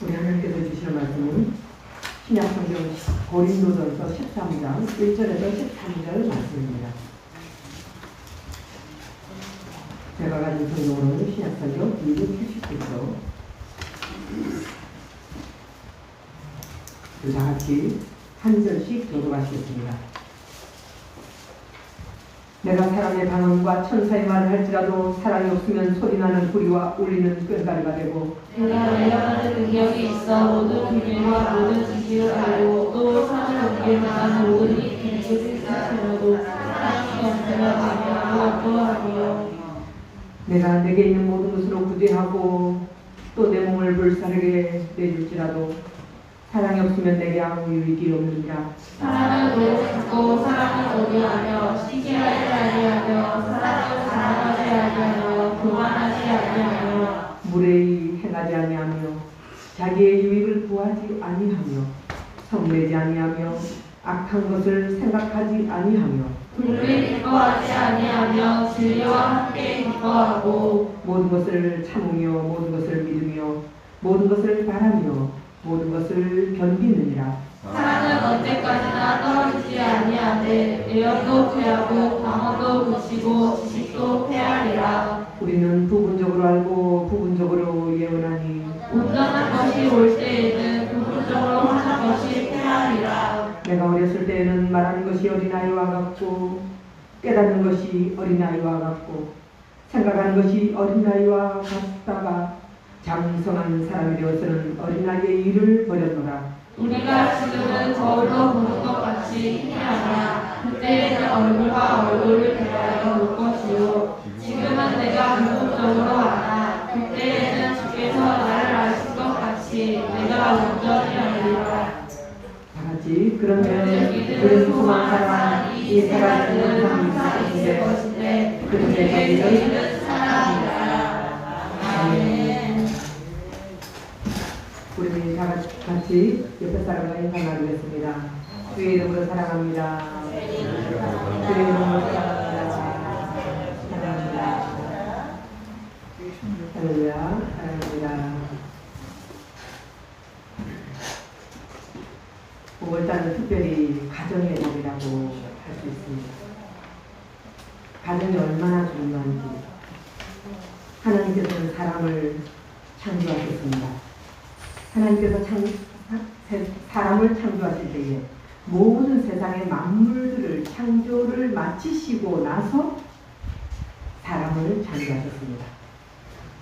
우리 하나님께서 주시는 말씀은 신약성경 고린도전서 13장 1절에서 13절 말씀입니다. 제가 가진 성경으로는 신약성경 279쪽. 다 같이 한 절씩 교독하시겠습니다. 내가 사람의 방언과 천사의 말을 할지라도 사랑이 없으면 소리나는 소리와 울리는 꽹과리가 되고, 내가 외면하는 능력이 있어 모든 비밀과 모든 지식을 알고 또 산을 넘길 만한 모든 이 지식을 지켜도 사랑이 없으면 아무것도 하고요. 내가 내게 있는 모든 것으로 구제하고 또 내 몸을 불사르게 내줄지라도 사랑이 없으면 내게 아무 유익이 없느니라. 사랑을 오래 찾고 사랑을 오래하며 시기하지 아니하며 사랑을 사랑하지 아니하며 교만하지 아니하며 무례히 행하지 아니하며 자기의 유익을 구하지 아니하며 성내지 아니하며 악한 것을 생각하지 아니하며 불을 기뻐하지 아니하며 진리와 함께 기뻐하고 모든 것을 참으며 모든 것을 믿으며 모든 것을 바라며 모든 것을 견디느니라. 사랑은 언제까지나 떨어지지 아니하되 예언도 패하고 방언도 그치고 지식도 패하리라. 우리는 부분적으로 알고 부분적으로 예언하니 온전한 것이 올 때에는 부분적으로 하는 것이 패하리라. 내가 어렸을 때에는 말하는 것이 어린아이와 같고 깨닫는 것이 어린아이와 같고 생각하는 것이 어린아이와 같다가 장성한 사람이 되어서는 어린아이의 일을 버렸노라. 우리가 지금은 거울로 보는 것 같이 희미하나 그때에는 얼굴과 얼굴을 대하여 볼 것이요 지금은 내가 궁극적으로 아나 그때에는 주께서 나를 아실 것 같이 내가 온전히 알리라. 다같이 그러면 우리는 소망하라 이 살아있는 항상 있을 것인데 그들의 저희는 사랑이라. 아멘. 우리 다 같이 옆에 사람과 인사 나누겠습니다. 주의 이름으로 사랑합니다. 주의 이름으로 사랑합니다. 사랑합니다. 할렐루야. 사랑합니다. 5월달은 특별히 가정의 달이라고 할 수 있습니다. 가정이 얼마나 중요한지 하나님께서는 사람을 창조하셨습니다. 하나님께서 사람을 창조하실 때에 모든 세상의 만물들을 창조를 마치시고 나서 사람을 창조하셨습니다.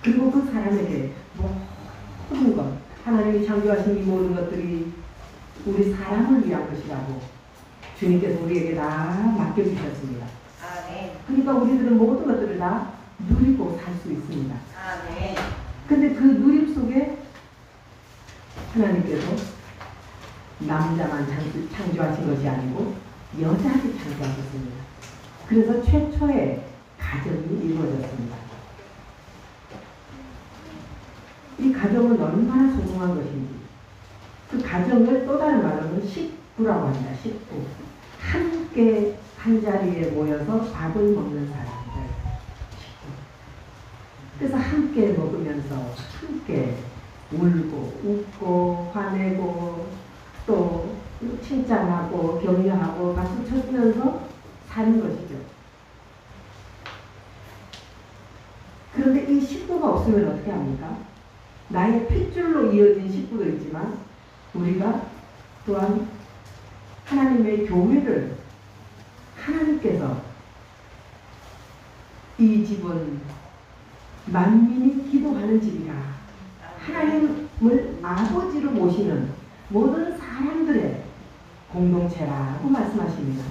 그리고 그 사람에게 모든 것, 하나님이 창조하신 이 모든 것들이 우리 사람을 위한 것이라고 주님께서 우리에게 다 맡겨주셨습니다. 그러니까 우리들은 모든 것들을 다 누리고 살 수 있습니다. 근데 그 누림 속에 하나님께서 남자만 창조하신 것이 아니고 여자를 창조하셨습니다. 그래서 최초의 가정이 이루어졌습니다. 이 가정은 얼마나 소중한 것인지 그 가정을 또 다른 말로는 식구라고 합니다. 식구. 함께 한 자리에 모여서 밥을 먹는 사람들. 식구. 그래서 함께 먹으면서 함께 울고 웃고 화내고 또 칭찬하고 격려하고 박수 쳐주면서 사는 것이죠. 그런데 이 식구가 없으면 어떻게 합니까? 나의 핏줄로 이어진 식구도 있지만 우리가 또한 하나님의 교회를 하나님께서 이 집은 만민이 기도하는 집이라 하나님을 아버지로 모시는 모든 사람들의 공동체라고 말씀하십니다.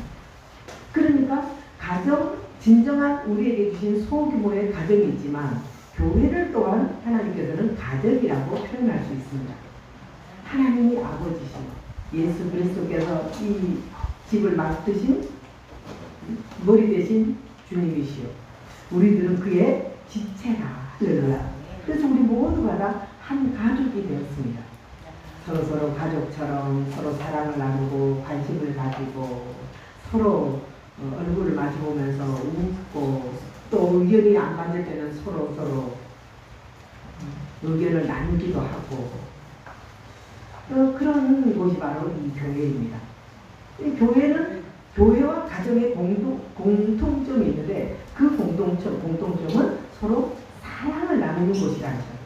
그러니까 가정, 진정한 우리에게 주신 소규모의 가정이 있지만 교회를 또한 하나님께서는 가정이라고 표현할 수 있습니다. 하나님이 아버지시고 예수 그리스도께서 이 집을 맡으신 머리 대신 주님이시오. 우리들은 그의 지체라. 그래서 우리 모두가 다 한 가족이 되었습니다. 서로 가족처럼 서로 사랑을 나누고 관심을 가지고 서로 얼굴을 마주보면서 웃고 또 의견이 안 맞을 때는 서로 의견을 나누기도 하고 그런 곳이 바로 이 교회입니다. 이 교회는 교회와 가정의 공통점이 있는데 그 공통점은 서로 사랑을 나누는 곳이라는 거예요.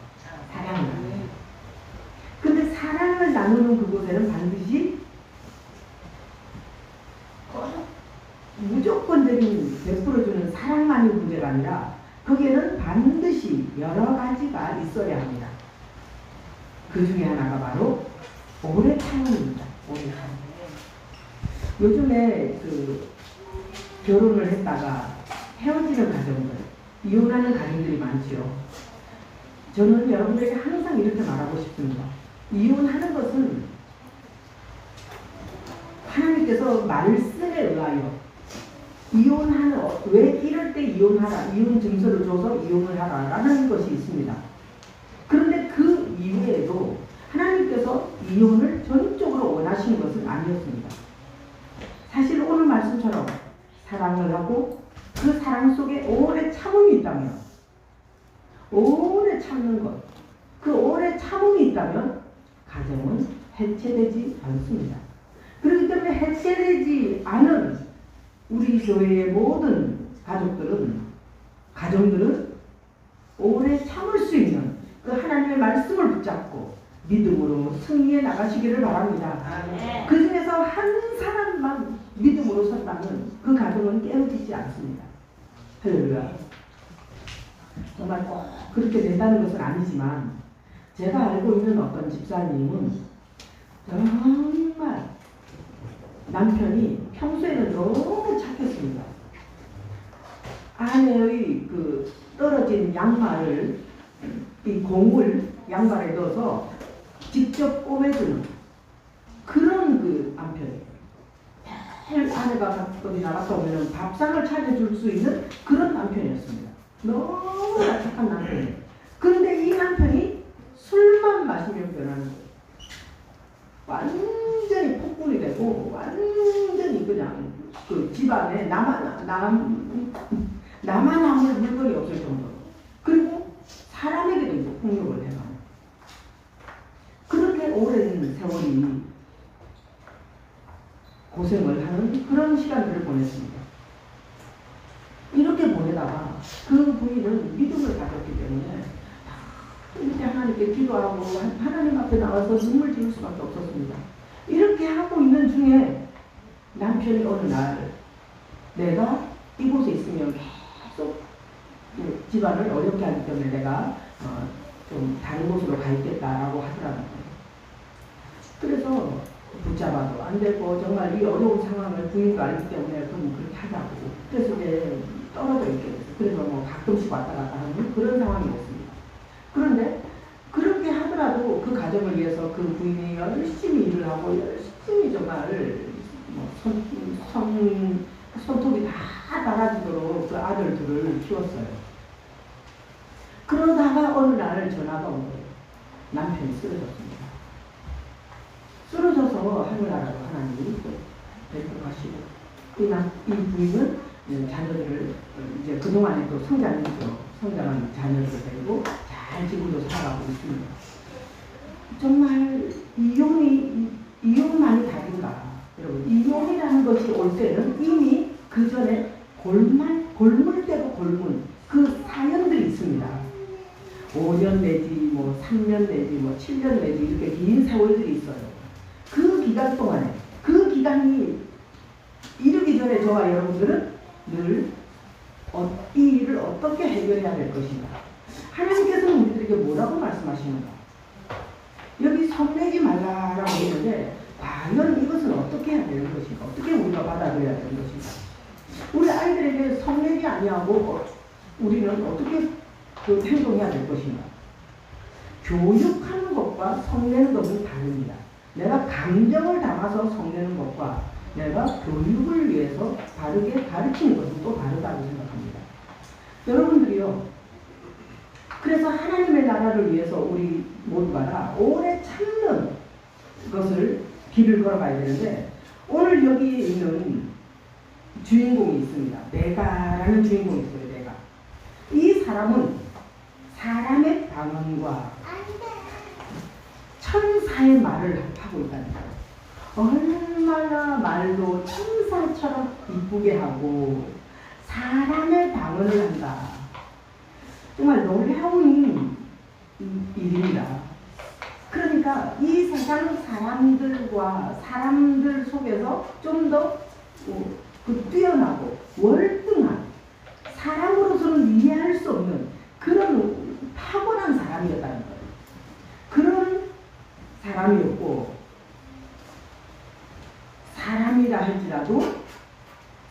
사랑을 나누는. 근데 사랑을 나누는 그곳에는 반드시 무조건적인 베풀어주는 사랑만이 문제가 아니라 거기에는 반드시 여러 가지가 있어야 합니다. 그 중에 하나가 바로 오래 참음입니다. 오래 참. 요즘에 결혼을 했다가 헤어지는 가정들, 이혼하는 가정들이 많지요. 저는 여러분들에게 항상 이렇게 말하고 싶습니다. 이혼하는 것은 하나님께서 말씀에 의하여 왜 이럴 때 이혼하라, 이혼 증서를 줘서 이혼을 하라라는 것이 있습니다. 그런데 그 이외에도 하나님께서 이혼을 전적으로 원하시는 것은 아니었습니다. 사실 오늘 말씀처럼 사랑을 하고 그 사랑 속에 오래 참음이 있다면, 오래 참는 것, 그 오래 참음이 있다면 가정은 해체되지 않습니다. 그렇기 때문에 해체되지 않은 우리 교회의 모든 가정들은 오래 참을 수 있는 그 하나님의 말씀을 붙잡고 믿음으로 승리해 나가시기를 바랍니다. 그 중에서 한 사람만 믿음으로 선다면 그 가정은 깨어지지 않습니다. 할렐루야. 정말 꼭 그렇게 된다는 것은 아니지만 제가 알고 있는 어떤 집사님은 정말 남편이 평소에는 너무 착했습니다. 아내의 떨어진 양말을 이 공을 양말에 넣어서 직접 꼬매주는 그런 남편이에요. 매일 아내가 어디 나갔다 오면 밥상을 차려줄 수 있는 그런 남편이었습니다. 너무 착한 남편이에요. 그런데 이 남편이 술만 마시면 변하는 거예요. 완전히 폭군이 되고 완전히 그냥 집안에 나만 아무 물건이 없을 정도로, 그리고 사람에게도 폭력을 해요. 그렇게 오랜 세월이 고생을 하는 그런 시간들을 보냈습니다. 이렇게 보내다가 그 부인은 믿음을 가졌기 때문에 이렇게 하나님께 기도하고 하나님 앞에 나와서 눈물 지을 수밖에 없었습니다. 이렇게 하고 있는 중에 남편이 어느 날 내가 이곳에 있으면 계속 집안을 어렵게 하기 때문에 내가 좀 다른 곳으로 가 있겠다라고 하더라고요. 그래서 붙잡아도 안 되고 정말 이 어려운 상황을 부인도 알기 때문에 그럼 그렇게 하자고. 그래서 이제 떨어져 있게 됐어요. 그래서 뭐 가끔씩 왔다 갔다 하는 그런 상황이었습니다. 그런데 그렇게 하더라도 그 가정을 위해서 그 부인이 열심히 일을 하고 열심히 정말 손톱이 다 달아지도록 그 아들들을 키웠어요. 그러다가 어느 날 전화가 온 거예요. 남편이 쓰러졌습니다. 쓰러져서 하늘나라로 하나님이 데려가시고 이 부인은 자녀들을 이제 그동안에 또 성장한 자녀들을 데리고 잘 지금도 살아가고 있습니다. 정말 이혼만이 답인가? 여러분, 이혼이라는 것이 올 때는 이미 그 전에 골물대고 골문 그 사연들이 있습니다. 5년 내지 3년 내지 7년 내지 이렇게 긴 세월들이 있어요. 그 기간 동안에 그 기간이 이르기 전에 저와 여러분들은 늘 이 일을 어떻게 해결해야 될 것인가? 하나님께서는 우리들에게 뭐라고 말씀하시는가? 여기 성내지 말라라고 했는데 과연 이것은 어떻게 해야 되는 것인가? 어떻게 우리가 받아들여야 되는 것인가? 우리 아이들에게 성내지 아니하고 우리는 어떻게 행동해야 될 것인가? 교육하는 것과 성내는 것은 다릅니다. 내가 감정을 담아서 성내는 것과 내가 교육을 위해서 바르게 가르치는 것은 또 다르다고 생각합니다. 여러분들이요, 그래서 하나님의 나라를 위해서 우리 모두가 다 오래 참는 것을 길을 걸어가야 되는데, 오늘 여기 있는 주인공이 있습니다. 내가라는 주인공이 있어요. 내가. 이 사람은 사람의 방언과 천사의 말을 하고 있다는 거예요. 얼마나 말도 천사처럼 이쁘게 하고 사람의 방언을 한다. 정말 놀라운 일입니다. 그러니까 이 세상 사람들 속에서 좀 더 뛰어나고 월등한, 사람으로서는 이해할 수 없는 그런 탁월한 사람이었다는 거예요. 그런 사람이었고, 사람이라 할지라도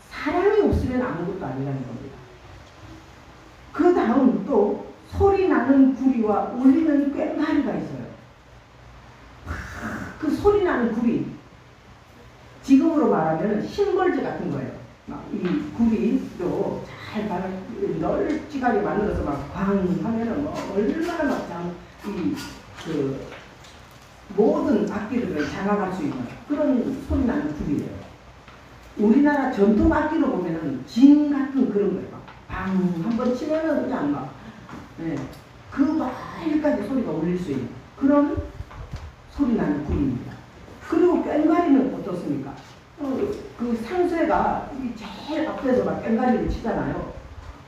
사랑이 없으면 아무것도 아니라는 겁니다. 그 다음 또 소리 나는 구리와 울리는 꽹과리가 있어요. 그 소리 나는 구리, 지금으로 말하면 심벌즈 같은 거예요. 막 이 구리도 잘 널찍하게 만들어서 막 광 하면은 뭐 얼마나 막 그 모든 악기들을 장악할 수 있는 그런 소리 나는 구리예요. 우리나라 전통 악기로 보면은 진 같은 그런 거예요. 방 한번 치면은 그냥 막 그 말까지 소리가 울릴 수 있는 그런 소리 나는 구리입니다. 그리고 꽹과리는 어떻습니까? 그 상쇠가 제일 앞에서 막 꽹과리를 치잖아요.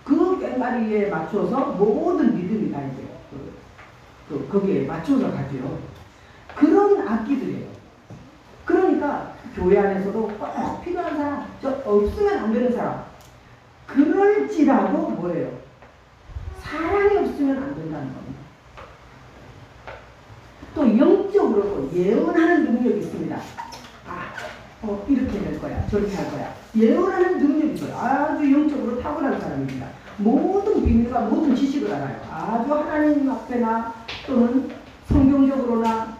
그 꽹과리에 맞춰서 모든 리듬이 다 이제 거기에 맞춰서 가죠. 그런 악기들이에요. 그러니까 교회 안에서도 꼭 필요한 사람, 없으면 안 되는 사람, 그럴지라도 뭐예요? 사랑이 없으면 안 된다는 겁니다. 또 영적으로 예언하는 능력이 있습니다. 이렇게 될 거야, 저렇게 할 거야. 예언하는 능력이 있어요. 아주 영적으로 탁월한 사람입니다. 모든 비밀과 모든 지식을 알아요. 아주 하나님 앞에나 또는 성경적으로나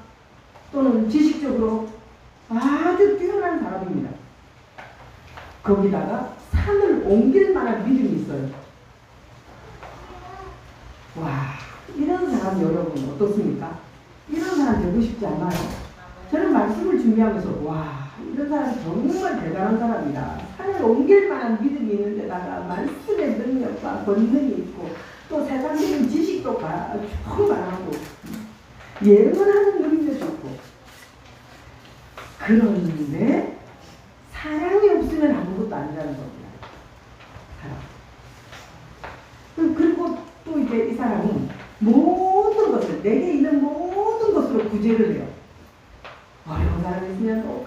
또는 지식적으로 아주 뛰어난 사람입니다. 거기다가 산을 옮길 만한 믿음이 있어요. 와, 이런 사람 여러분 어떻습니까? 이런 사람 되고 싶지 않나요? 저는 말씀을 준비하면서 와, 이런 사람 정말 대단한 사람이다. 산을 옮길 만한 믿음이 있는 데다가 말씀의 능력과 권능이 있고 또 세상적인 지식도 충만하고 예언하는 능력이 있고, 그런데 사랑이 없으면 아무것도 아니라는 겁니다. 사랑. 그리고 또 이제 이 사람은 모든 것을, 내게 있는 모든 것으로 구제를 해요. 어려운 사람이 있으면 옷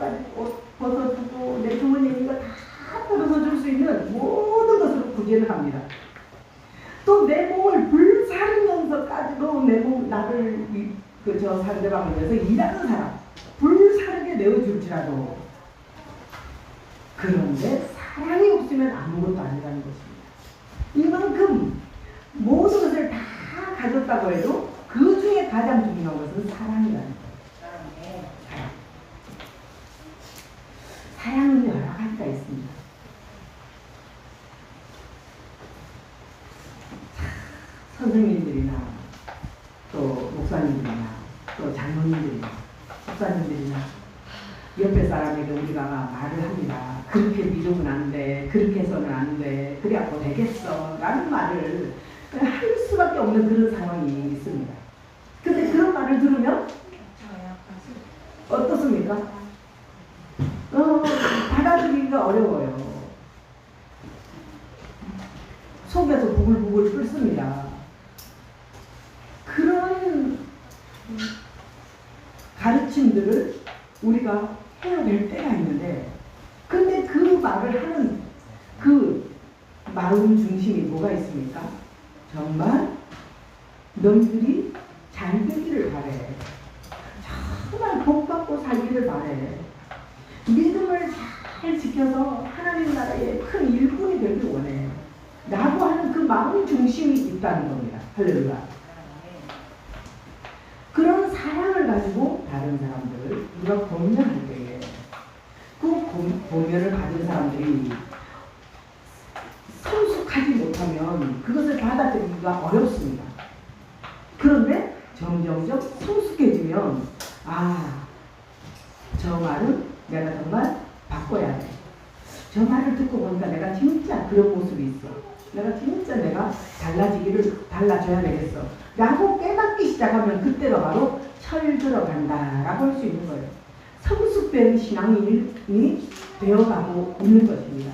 벗어주고 내 주머니에 있는 거 다 털어서 줄 수 있는 모든 것으로 구제를 합니다. 또 내 몸을 불사르면서까지도 내 몸, 나를 저 상대방을 위해서 일하는 사람, 불사르게 내어줄지라도, 그런데 사랑이 없으면 아무것도 아니라는 것입니다. 이만큼 모든 것을 다 가졌다고 해도 그 중에 가장 중요한 것은 사랑이라는 거예요. 사랑은 여러 가지가 있습니다. 선생님들이나 또 목사님들이나 또 장로님들이나 목사님들이나 옆에 사람에게 우리가 말을 합니다. 그렇게 믿으면 안 돼, 그렇게 해서는 안 돼, 그래갖고 되겠어 라는 말을 할 수밖에 없는 그런 상황이 있습니다. 근데 그런 말을 들으면 어떻습니까? 받아들이기가 어려워요. 속에서 부글부글 끓습니다. 그런 가르침들을 우리가 해야 될 때가 있는데, 근데 그 말을 하는 그 마음 중심이 뭐가 있습니까? 정말 너희들이 잘 되기를 바래. 정말 복받고 살기를 바래. 믿음을 잘 지켜서 하나님 나라의 큰 일꾼이 되길 원해. 라고 하는 그 마음 중심이 있다는 겁니다. 할렐루야. 그런 사랑을 가지고 다른 사람들을 우리가 권면할 때에 그 권면을 받은 사람들이 성숙하지 못하면 그것을 받아들이기가 어렵습니다. 그런데 점점점 성숙해지면 저 말은 내가 정말 바꿔야 돼. 저 말을 듣고 보니까 내가 진짜 그런 모습이 있어. 내가 달라져야 되겠어 라고 깨닫기 시작하면 그때가 바로 철 들어간다라고 할 수 있는 거예요. 성숙된 신앙인이 되어가고 있는 것입니다.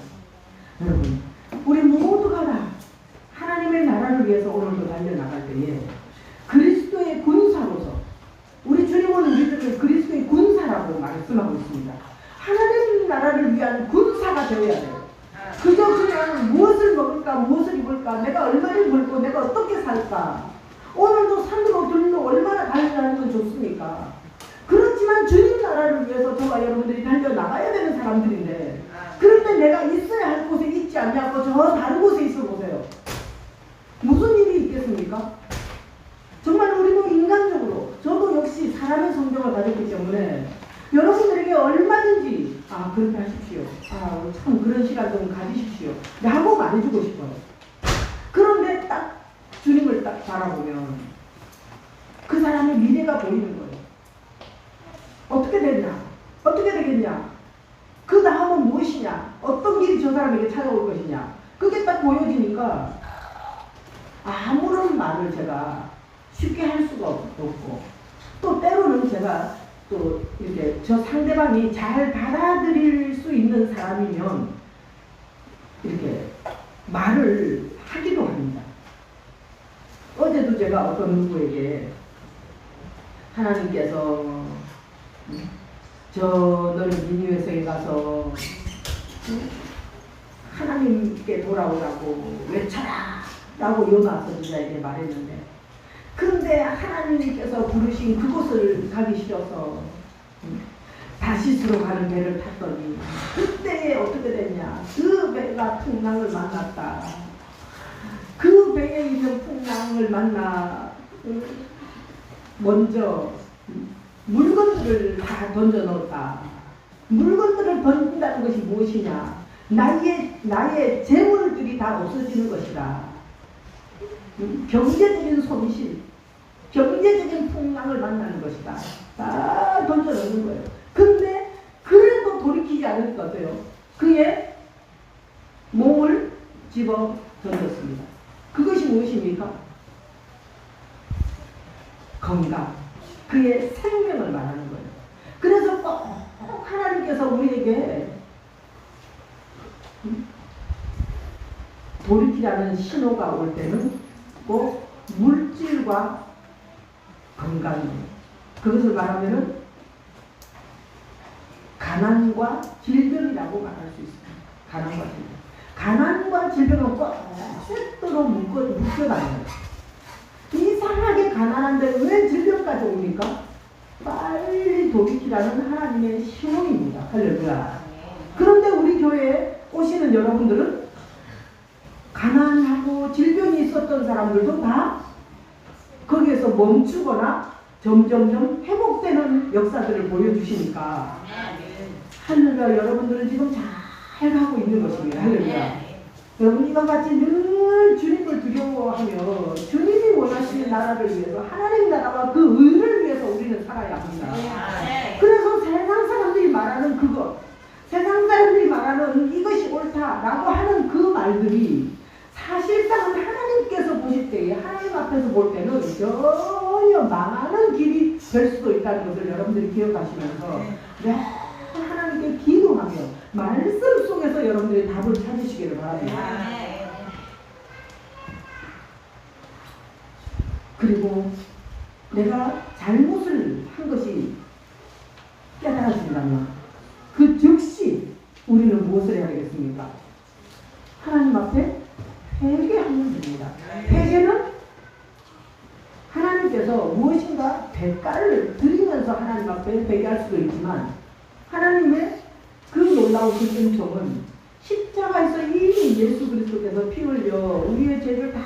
여러분, 우리 모두가 다 하나님의 나라를 위해서 오늘도 달려나갈 때에 그리스도의 군사로서, 우리 주님은 우리들을 그리스도의 군사라고 말씀하고 있습니다. 하나님 나라를 위한 군사가 되어야 돼요. 그저 그냥 무엇을 먹을까, 무엇을 입을까, 내가 얼마를 벌고 내가 어떻게 살까, 오늘도 산으로 들로 얼마나 달려가는 건 좋습니까? 그렇지만 주님 나라를 위해서 저와 여러분들이 달려나가야 되는 사람들인데, 그런데 내가 있어야 할 곳에 있지 않냐고 저 다른 곳에 있어 보세요. 무슨 일이 있겠습니까? 정말 우리도 인간적으로, 저도 역시 사람의 성격을 가졌기 때문에 여러분들에게 얼마든지 그렇게 하십시오, 참 그런 시간 좀 가지십시오 라고 말해주고 싶어요. 그런데 딱 주님을 딱 바라보면 그 사람의 미래가 보이는 거예요. 어떻게 되냐? 어떻게 되겠냐? 그 다음은 무엇이냐? 어떤 길이 저 사람에게 찾아올 것이냐? 그게 딱 보여지니까 아무런 말을 제가 쉽게 할 수가 없고, 또 때로는 제가 또 이렇게 저 상대방이 잘 받아들일 수 있는 사람이면 이렇게 말을 하기도 합니다. 어제도 제가 어떤 누구에게 하나님께서 너는 니느웨성에 가서 하나님께 돌아오라고 외쳐라 라고 요나 선지자에게 말했는데, 그런데 하나님께서 부르신 그곳을 가기 싫어서 다시스로 가는 배를 탔더니 그때 어떻게 됐냐? 그 배가 풍랑을 만났다. 그 배에 있는 풍랑을 만나 먼저 물건들을 다 던져 넣었다. 물건들을 던진다는 것이 무엇이냐? 나의 재물들이 다 없어지는 것이다. 경제적인 손실, 경제적인 풍랑을 만나는 것이다. 다 던져 넣는 거예요. 근데 그래도 돌이키지 않을 것 같아요. 그의 몸을 집어 던졌습니다. 그것이 무엇입니까? 건강, 그의 생명을 말하는 거예요. 그래서 꼭 하나님께서 우리에게 돌이키라는 신호가 올 때는 꼭 물질과 건강이에요. 그것을 말하면은 가난과 질병이라고 말할 수 있습니다. 가난과 질병은 꼭 세트로 묶여다녀요. 이상하게 가난한데 왜 질병까지 옵니까? 빨리 돌이키라는 하나님의 신호입니다. 할렐루야. 그런데 우리 교회에 오시는 여러분들은 가난하고 질병이 있었던 사람들도 다 거기에서 멈추거나 점점점 회복되는 역사들을 보여주시니까, 할렐루야, 여러분들은 지금 잘 가고 있는 것입니다. 할렐루야. 여러분, 이와 같이 늘 주님을 두려워하며 주님이 원하시는 나라를 위해서, 하나님 나라와 그 의를 위해서 우리는 살아야 합니다. 그래서 세상 사람들이 말하는 그것, 세상 사람들이 말하는 이것이 옳다라고 하는 그 말들이 사실상은 하나님께서 보실 때에, 하나님 앞에서 볼 때는 전혀 망하는 길이 될 수도 있다는 것을 여러분들이 기억하시면서 하나님께 기도하며 말씀 속에서 여러분들이 답을 찾으시기를 바랍니다. 그리고 내가 잘못을 한 것이 깨달아진다면 그 즉시 우리는 무엇을 해야 되겠습니까? 하나님 앞에 회개하면 됩니다. 회개는 하나님께서 무엇인가 대가를 드리면서 하나님 앞에 회개할 수도 있지만, 하나님의 그 놀라우신 은총은 십자가에서 이미 예수 그리스도께서 피 흘려 우리의 죄를 다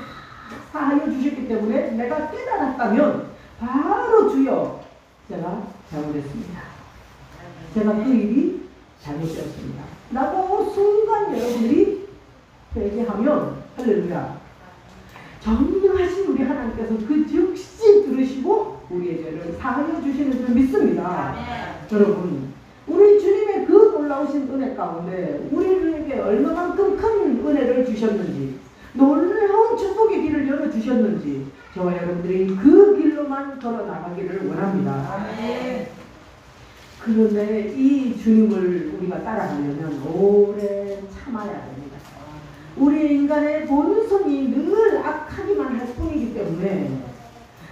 사하여 주셨기 때문에 내가 깨달았다면 바로 주여, 제가 잘못했습니다, 제가 그 일이 잘못되었습니다 라고 순간 여러분들이 회개하면, 할렐루야, 전능하신 우리 하나님께서 그 즉시 들으시고 우리의 죄를 사하여 주시는 줄 믿습니다. 여러분, 우리 주님의 그 놀라우신 은혜 가운데 우리에게 얼마만큼 큰 은혜를 주셨는지, 놀라운 축복의 길을 열어주셨는지 저와 여러분들이 그 길로만 걸어 나가기를 원합니다. 그런데 이 주님을 우리가 따라가려면 오래 참아야 됩니다. 우리 인간의 본성이 늘 악하기만 할 뿐이기 때문에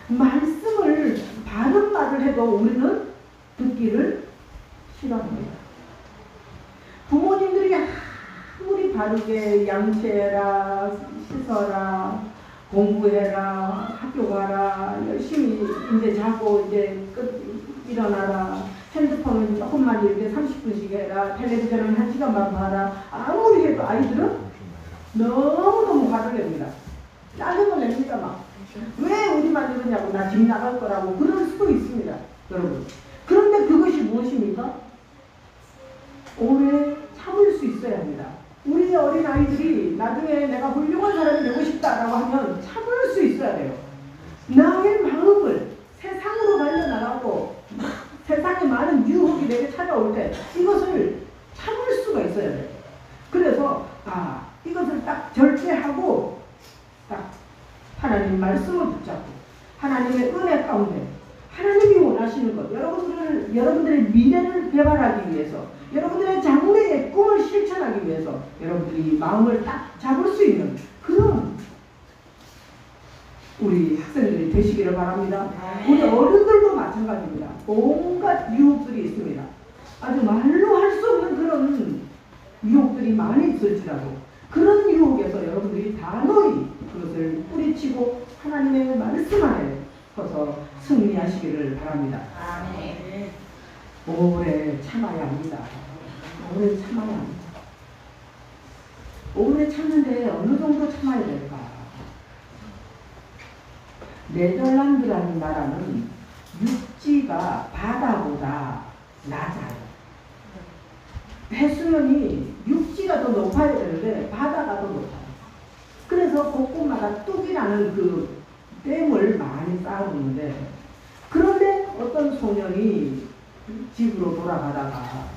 말씀을 바른 말을 해도 우리는 듣기를 싫어합니다. 부모님들이 아무리 바르게 양치해라, 씻어라, 공부해라, 학교 가라, 열심히 이제 자고 이제 일어나라, 핸드폰은 조금만 이렇게 30분씩 해라, 텔레비전은 1시간만 봐라, 아무리 해도 아이들은 너무너무 화를 냅니다. 짜증을 냅니다. 막 왜 우리만 이러냐고, 나 집 나갈 거라고 그럴 수도 있습니다, 여러분. 그런데 그것이 무엇입니까? 오래 참을 수 있어야 합니다. 우리 어린 아이들이 나중에 내가 훌륭한 사람이 되고 싶다라고 하면 참을 수 있어야 돼요. 나의 마음을 세상으로 달려나가고 세상에 많은 유혹이 내게 찾아올 때 이것을 참을 수가 있어야 돼요. 그래서 이것을 딱 절제하고 딱 하나님 말씀을 붙잡고 하나님의 은혜 가운데 하나님이 원하시는 것, 여러분들의 미래를 개발하기 위해서, 여러분들의 장래의 꿈을 실천하기 위해서 여러분들이 마음을 딱 잡을 수 있는 그런 우리 학생들이 되시기를 바랍니다. 우리 어른들도 마찬가지입니다. 온갖 유혹들이 있습니다. 아주 말로 할 수 없는 그런 유혹들이 많이 있을지라도 그런 유혹에서 여러분들이 단호히 그것을 뿌리치고 하나님의 말씀 안에 서서 승리하시기를 바랍니다. 아멘. 오래 참아야 합니다. 오래 참아야 합니다. 오래 참는데 어느 정도 참아야 될까? 네덜란드라는 나라는 육지가 바다보다 낮아요. 해수면이 육지가 더 높아야 되는데 바다가 더 높아요. 그래서 곳곳마다 뚝이라는 그 댐을 많이 쌓아놓는데, 그런데 어떤 소년이 집으로 돌아가다가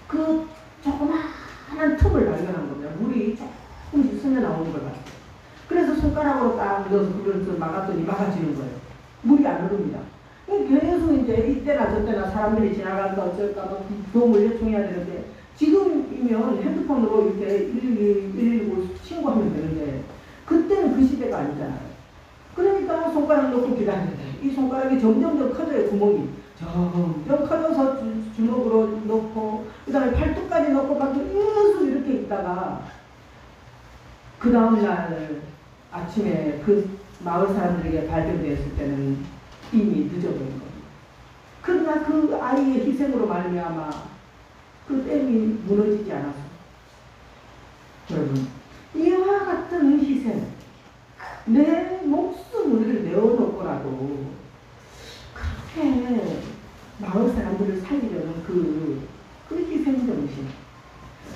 그 조그마한 틈을 발견한 겁니다. 물이 조금씩 스며 나오는 걸 봤어요. 그래서 손가락으로 딱 넣어서 그걸 막았더니 막아지는 거예요. 물이 안 흐릅니다. 계속 이제 이때나 저때나 사람들이 지나가니까 어쩔까 도움을 요청해야 되는데, 지금이면 핸드폰으로 이렇게 119 신고하면 되는데 그때는 그 시대가 아니잖아요. 그러니까 손가락 넣고 기다리는데 이 손가락이 점점 더 커져요. 구멍이 점점 커져서 주먹으로 넣고 그 다음에 팔뚝까지 넣고 막 계속 이렇게 있다가 그 다음날 아침에 그 마을 사람들에게 발견되었을 때는 이미 늦어버린 겁니다. 그러나 그 아이의 희생으로 말미암아 그 댐이 무너지지 않았어. 여러분, 이와 같은 희생, 내 목숨을 내어놓고라도 그렇게 마을 사람들을 살리려는 그 희생 정신,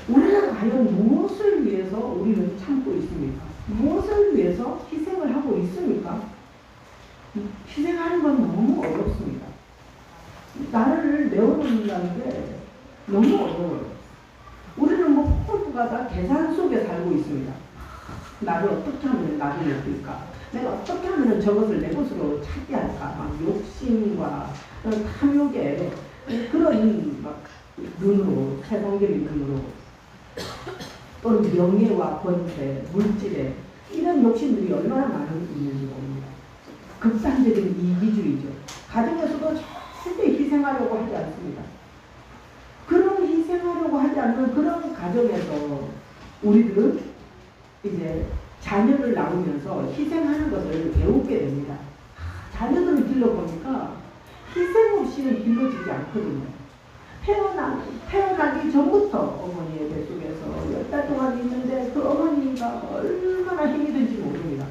우리가 과연 무엇을 위해서 우리는 참고 있습니까? 무엇을 위해서 희생을 하고 있습니까? 희생하는 건 너무 어렵습니다. 나를 내어놓는다는 게 너무 어려워요. 우리는 모두가 다 계산 속에 살고 있습니다. 나를 어떻게 하면 나를 느낄까? 내가 어떻게 하면 저것을 내 것으로 찾게 할까? 막 욕심과 탐욕의 그런 막 눈으로, 세상적인 눈으로, 또는 명예와 권세, 물질에 이런 욕심들이 얼마나 많은 있는지 모릅니다. 극단적인 이기주의죠. 가정에서도 절대 희생하려고 하지 않습니다. 그런 희생하려고 하지 않는 그런 가정에서 우리들은 이제 자녀를 낳으면서 희생하는 것을 배우게 됩니다. 자녀들을 길러보니까 희생 없이는 길러지지 않거든요. 태어나기 전부터 어머니의 뱃속에서 10달 동안 있는데 그 어머니가 얼마나 힘이 든지 모릅니다.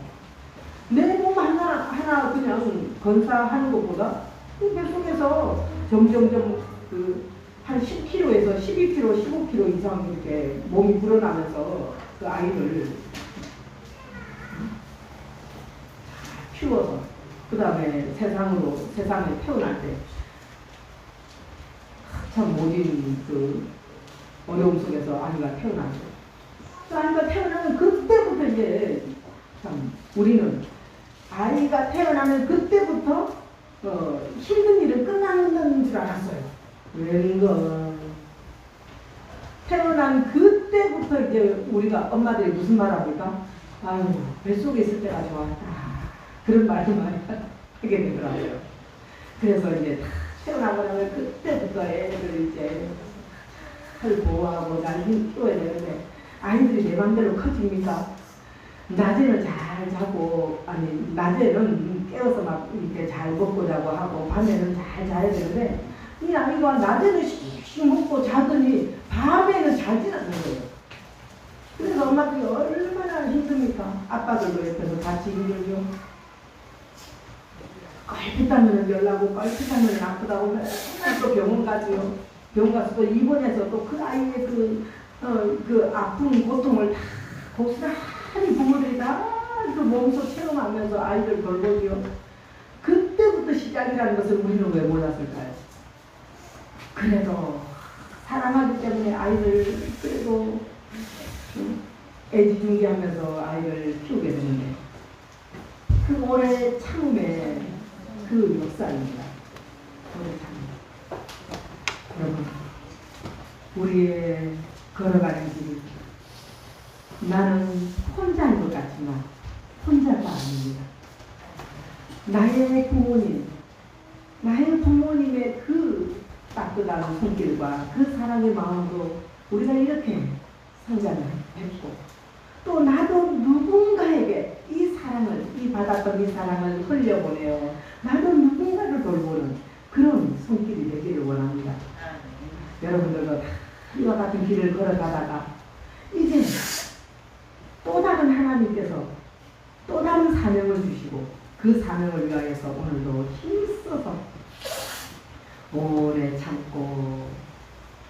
내 몸 하나 그냥 건사하는 것보다 그 뱃속에서 점점점 한 10kg에서 12kg, 15kg 이상 이렇게 몸이 불어나면서 그 아이를 키워서 그 다음에 세상에 태어날 때 참 모진 그 어려움 속에서 아이가 태어나죠. 또 아이가 태어나면 그때부터 이제 참 우리는 아이가 태어나면 그때부터 힘든 일은 끝나는 줄 알았어요. 웬걸 태어난 그때부터 이제 우리가 엄마들이 무슨 말 합니까? 아유 뱃속에 있을 때가 좋았다 그런 말을 많이 하게 되더라고요. 그래서 이제 태어나고 나면 그때부터 애들 이제 잘 보호하고 잘 키워야 되는데 아이들이 내 맘대로 커집니까? 낮에는 잘 자고 아니 낮에는 깨워서 막 이렇게 잘 먹고 자고 하고 밤에는 잘 자야 되는데 이 아이가 낮에는 씩 먹고 자더니 밤에는 잘 지나는 거예요. 그래서 엄마들이 얼마나 힘듭니까? 아빠들도 옆에서 같이 힘들죠. 껄핏하면 열나고 껄핏하면 아프다고 맨날 또 병원 가지요. 병원 가서 또 입원해서 또 그 아이의 그 아픈 고통을 다 고스란히 부모들이 다 그 몸소 체험하면서 아이들 돌보지요. 그때부터 시작이라는 것을 우리는 왜 몰랐을까요? 그래도 사랑하기 때문에 아이들 그래도 애지중지하면서 아이를 키우게 되는데 그 오래 참음의 그 역사입니다. 오래 참음. 여러분 우리의 걸어가는 길이 나는 혼자인 것 같지만 혼자가 아닙니다. 나의 부모님의 그 따뜻한 손길과 그 사랑의 마음으로 우리가 이렇게 성장을 했고 또 나도 누군가에게 이 받았던 이 사랑을 흘려보내어 나도 누군가를 돌보는 그런 손길이 되기를 원합니다. 여러분들도 다 이와 같은 길을 걸어가다가 이제 또 다른 하나님께서 또 다른 사명을 주시고 그 사명을 위하여서 오늘도 힘써서 오래 참고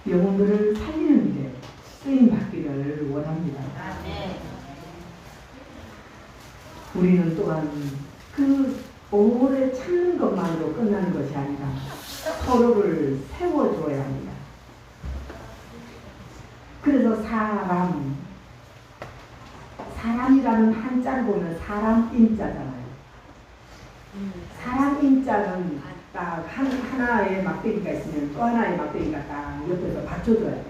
영혼들을 살리는 일에 쓰임받기를 원합니다. 우리는 또한 그 오래 참는 것만으로 끝나는 것이 아니라 서로를 세워줘야 합니다. 그래서 사람이라는 한자를 보면 사람 인자잖아요. 사람 인자는 딱 하나의 막대기가 있으면 또 하나의 막대기가 딱 옆에서 받쳐줘야 돼요.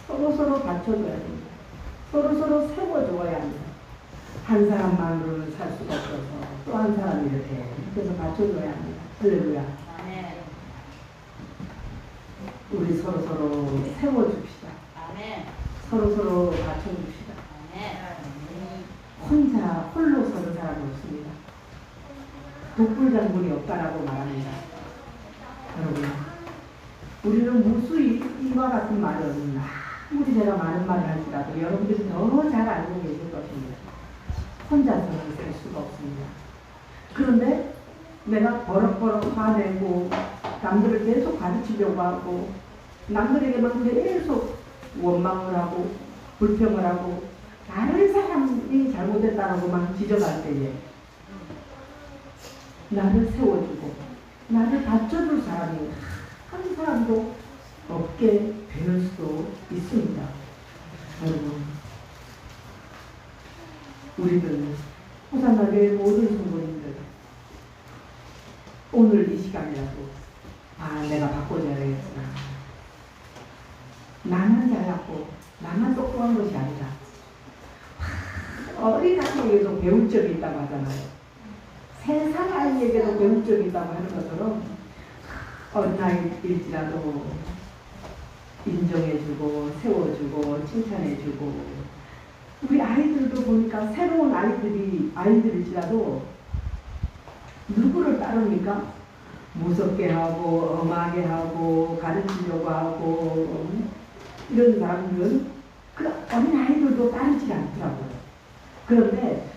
서로 받쳐줘야 됩니다. 서로 세워줘야 합니다. 한 사람만으로는 살 수가 없어서 또 한 사람이 이렇게 옆에서 받쳐줘야 합니다. 할렐루야. 우리 서로 세워줍시다. 서로 받쳐줍시다. 홀로 서는 사람이 없습니다. 독불장군이 없다라고 말합니다. 여러분, 우리는 무수히 이와 같은 말은 아무리 제가 많은 말을 할지라도 여러분들이 더 잘 알고 계실 것입니다. 혼자서는 살 수가 없습니다. 그런데 내가 버럭버럭 화내고 남들을 계속 가르치려고 하고 남들에게만 계속 원망을 하고 불평을 하고 다른 사람이 잘못했다라고만 지적할 때에 나를 세워주고 나를 받쳐줄 사람이 한 사람도 없게 되는 수도 있습니다. 여러분, 우리는 호산나교의 모든 성도님들 오늘 이 시간이라도 내가 바꿔줘야 되겠구나. 나만 잘났고 나만 똑똑한 것이 아니라 어린아이에게도 배울 점이 있다고 하잖아요. 3살 아이에게도 배울 점이 있다고 하는 것처럼 어린아이일지라도 인정해주고 세워주고 칭찬해주고 우리 아이들도 보니까 새로운 아이들일지라도 누구를 따릅니까? 무섭게 하고 엄하게 하고 가르치려고 하고 이런 사람들은 그 어린아이들도 따르지 않더라고요. 그런데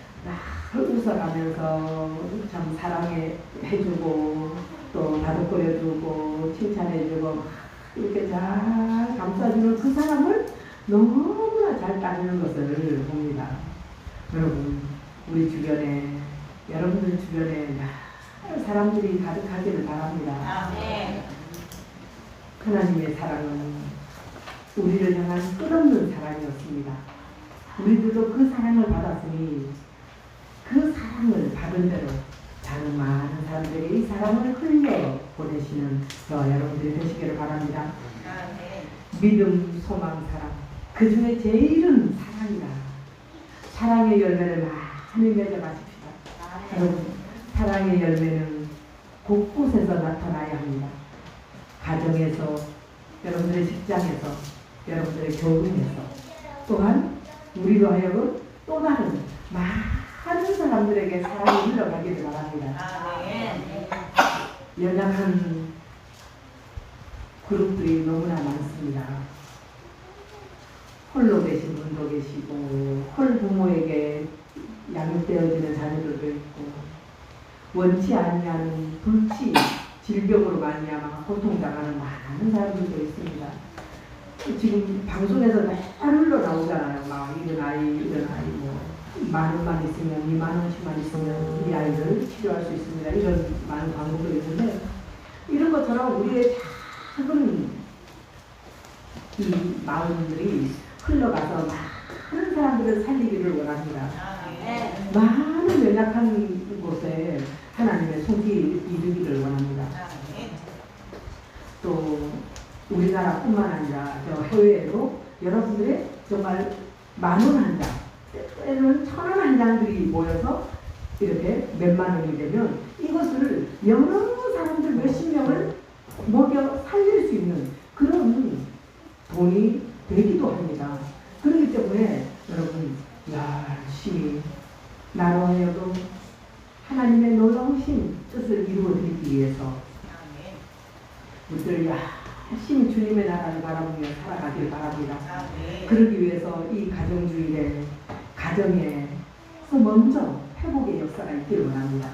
웃어가면서 참 사랑해주고 또 다독거려주고 칭찬해주고 이렇게 잘 감싸주는 그 사람을 너무나 잘 따르는 것을 봅니다. 여러분, 우리 주변에 여러분들 주변에 사람들이 가득하기를 바랍니다. 하나님의 사랑은 우리를 향한 끝없는 사랑이었습니다. 우리들도 그 사랑을 받았으니 그 사랑을 받은 대로 다른 많은 사람들에게 이 사랑을 흘려 보내시는 저와 여러분들이 되시기를 바랍니다. 믿음, 소망, 사랑 그 중에 제일은 사랑이다. 사랑의 열매를 많이 맺어가십시다. 여러분, 사랑의 열매는 곳곳에서 나타나야 합니다. 가정에서, 여러분들의 직장에서, 여러분들의 교회에서, 또한 우리로 하여금 또 다른 많은 사람들에게 사랑이 흘러가기를 바랍니다. 연약한 그룹들이 너무나 많습니다. 홀로 계신 분도 계시고, 홀 부모에게 양육되어지는 자녀들도 있고, 원치 아니하는 불치, 질병으로 말미암아 고통당하는 많은 사람들도 있습니다. 지금 방송에서 맨날 흘러나오잖아요. 막 이런 아이, 뭐 10,000원만 있으면, 20,000원씩만 있으면 이 아이를 치료할 수 있습니다. 이런 많은 광고도 있는데, 이런 것처럼 우리의 작은 이 마음들이 흘러가서 많은 사람들을 살리기를 원합니다. 많은 연약한 곳에 하나님의 손길이 이르기를 원합니다. 또 우리나라뿐만 아니라 저 해외에도 여러분들의 정말 10,000원 1장, 때로는 1,000원 1장들이 모여서 이렇게 몇만 원이 되면 이것을 여러 사람들 몇십 명을 먹여 살릴 수 있는 그런 돈이 되기도 합니다. 그렇기 때문에 여러분 열심히 나로 하여금 하나님의 놀라우신 뜻을 이루어드리기 위해서 우리들 열심히 주님의 나라를 바라보며 살아가길 바랍니다. 그러기 위해서 이 가정주일에 가정에서 먼저 회복의 역사가 있기를 원합니다.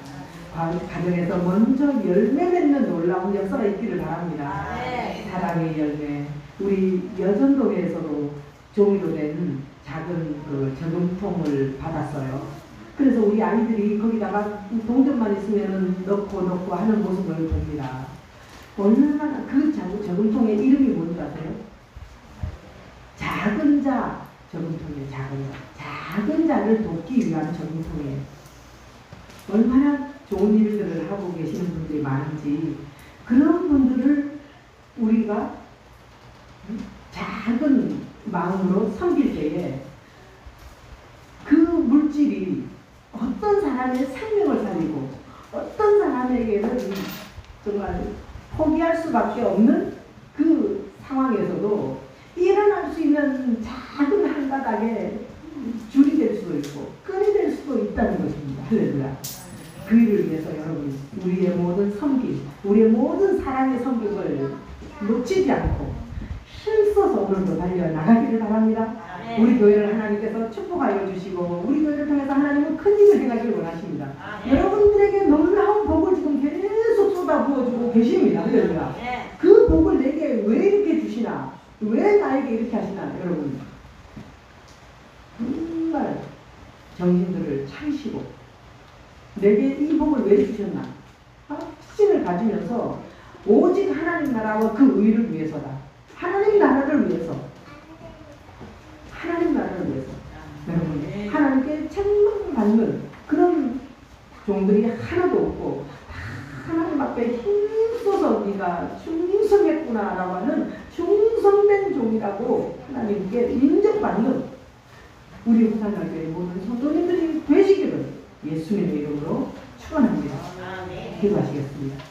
가정에서 먼저 열매 맺는 놀라운 역사가 있기를 바랍니다. 사랑의 열매. 우리 여전동에서도 종이로 된 작은 그 저금통을 받았어요. 그래서 우리 아이들이 거기다가 동전만 있으면 넣고 하는 모습을 봅니다. 얼마나 그 저금통의 이름이 뭔지 아세요? 작은 자 저금통이에요. 작은 자를 돕기 위한 저금통이에요. 얼마나 좋은 일들을 하고 계시는 분들이 많은지 그런 분들을 우리가 작은 마음으로 섬길 때에 그 물질이 어떤 사람의 생명을 살리고 어떤 사람에게는 정말 포기할 수밖에 없는 그 상황에서도 일어날 수 있는 작은 한 가닥의 줄이 될 수도 있고 끈이 될 수도 있다는 것입니다. 할렐루야. 그 일을 위해서 여러분 우리의 모든 섬김, 우리의 모든 사랑의 섬김을 놓치지 않고 힘써서 오늘도 달려나가기를 바랍니다. 우리 교회를 하나님께서 축복하여 주시고 우리 교회를 통해서 하나님은 큰 일을 행하기를 원하십니다. 여러분들에게 놀라운 복을 지금 계속 쏟아부어주고 계십니다. 할렐루야. 그 복을 내게 왜 이렇게 주시나? 왜 나에게 이렇게 하시나? 여러분 정말 정신들을 차리시고 내게 이 복을 왜 주셨나? 확신을 가지면서 오직 하나님 나라와 그 의를 위해서다. 하나님 나라를 위해서. 하나님 나라를 위해서. 여러분 하나님께 책망받는 그런 종들이 하나도 없고 하나님 앞에 힘써서 우리가 충성했구나라고 하는 충성된 종이라고 하나님께 인정받는 우리 후산교회 모든 성도님들이 되시기를 예수님의 이름으로 축원합니다. 기도하시겠습니다.